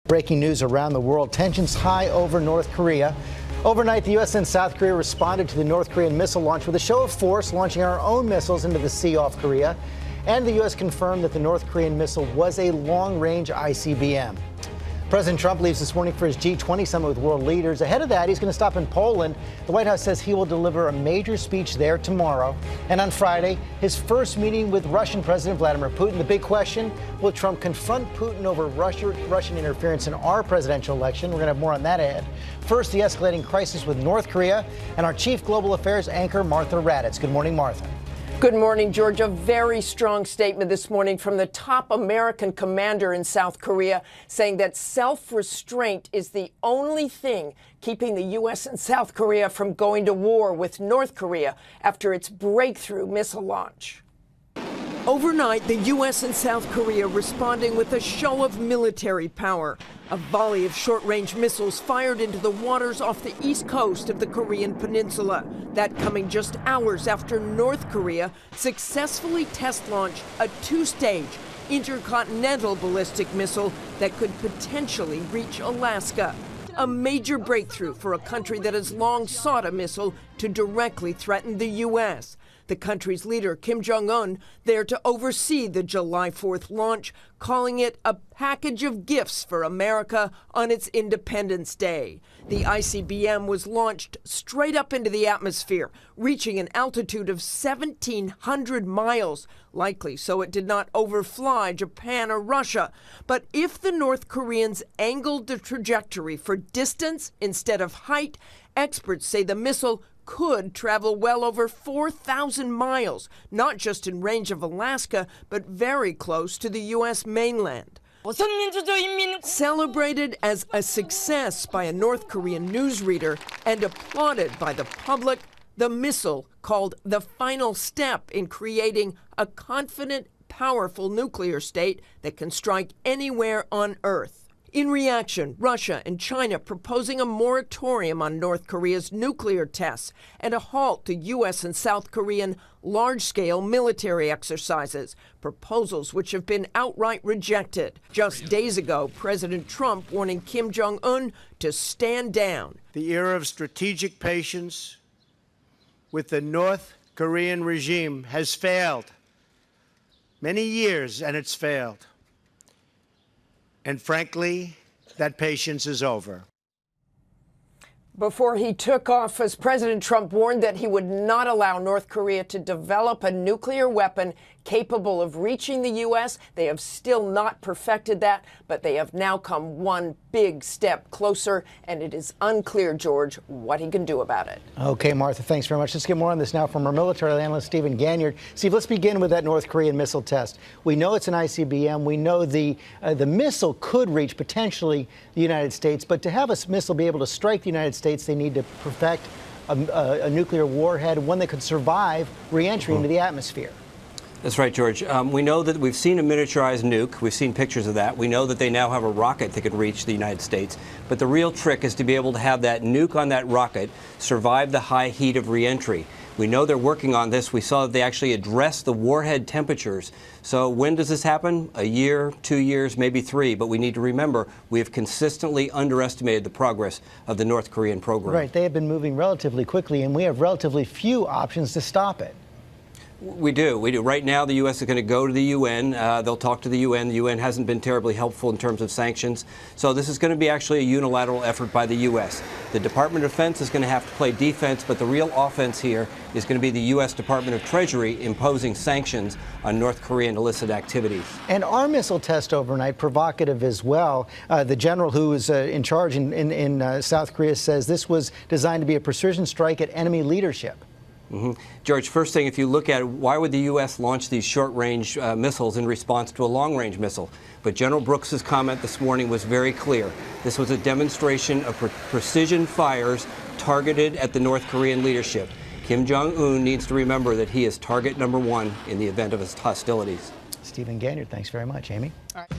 Breaking news around the world. Tensions high over North Korea. Overnight, the U.S. and South Korea responded to the North Korean missile launch with a show of force, launching our own missiles into the sea off Korea. And the U.S. confirmed that the North Korean missile was a long-range ICBM. President Trump leaves this morning for his G20 summit with world leaders. Ahead of that, he's going to stop in Poland. The White House says he will deliver a major speech there tomorrow. And on Friday, his first meeting with Russian President Vladimir Putin. The big question, will Trump confront Putin over Russian interference in our presidential election? We're going to have more on that ahead. First, the escalating crisis with North Korea and our chief global affairs anchor, Martha Raddatz. Good morning, Martha. Good morning, George. A very strong statement this morning from the top American commander in South Korea, saying that self-restraint is the only thing keeping the U.S. and South Korea from going to war with North Korea after its breakthrough missile launch. Overnight, the U.S. and South Korea responding with a show of military power. A volley of short-range missiles fired into the waters off the east coast of the Korean peninsula. That coming just hours after North Korea successfully test-launched a two-stage intercontinental ballistic missile that could potentially reach Alaska. A major breakthrough for a country that has long sought a missile to directly threaten the U.S. The country's leader, Kim Jong-un, there to oversee the July 4th launch, calling it a package of gifts for America on its Independence Day. The ICBM was launched straight up into the atmosphere, reaching an altitude of 1,700 miles, likely so it did not overfly Japan or Russia. But if the North Koreans angled the trajectory for distance instead of height, experts say the missile could travel well over 4,000 miles, not just in range of Alaska, but very close to the U.S. mainland. Celebrated as a success by a North Korean newsreader and applauded by the public, the missile, called the final step in creating a confident, powerful nuclear state that can strike anywhere on Earth. In reaction, Russia and China proposing a moratorium on North Korea's nuclear tests and a halt to U.S. and South Korean large-scale military exercises, proposals which have been outright rejected. Just days ago, President Trump warning Kim Jong-un to stand down. The era of strategic patience with the North Korean regime has failed. Many years, and it's failed. And frankly, that patience is over. Before he took office, President Trump warned that he would not allow North Korea to develop a nuclear weapon capable of reaching the U.S. They have still not perfected that, but they have now come one big step closer, and it is unclear, George, what he can do about it. Okay, Martha, thanks very much. Let's get more on this now from our military analyst, Stephen Ganyard. Steve, let's begin with that North Korean missile test. We know it's an ICBM. We know the missile could reach potentially the United States, but to have a missile be able to strike the United States, they need to perfect a nuclear warhead, one that could survive re-entry into the atmosphere. That's right, George. We know that we've seen a miniaturized nuke. We've seen pictures of that. We know that they now have a rocket that could reach the United States. But the real trick is to be able to have that nuke on that rocket survive the high heat of re-entry. We know they're working on this. We saw that they actually addressed the warhead temperatures. So when does this happen? A year, 2 years, maybe 3. But we need to remember we have consistently underestimated the progress of the North Korean program. Right. They have been moving relatively quickly, and we have relatively few options to stop it. We do. Right now, the U.S. is going to go to the UN. They'll talk to the UN. The UN hasn't been terribly helpful in terms of sanctions. So this is going to be actually a unilateral effort by the U.S. The Department of Defense is going to have to play defense, but the real offense here is going to be the U.S. Department of Treasury imposing sanctions on North Korean illicit activities. And our missile test overnight, provocative as well. The general who is in charge in South Korea says this was designed to be a precision strike at enemy leadership. George, first thing, if you look at it, why would the U.S. launch these short-range missiles in response to a long-range missile? But General Brooks's comment this morning was very clear. This was a demonstration of precision fires targeted at the North Korean leadership. Kim Jong-un needs to remember that he is target number one in the event of hostilities. Stephen Ganyard, thanks very much. Amy? All right.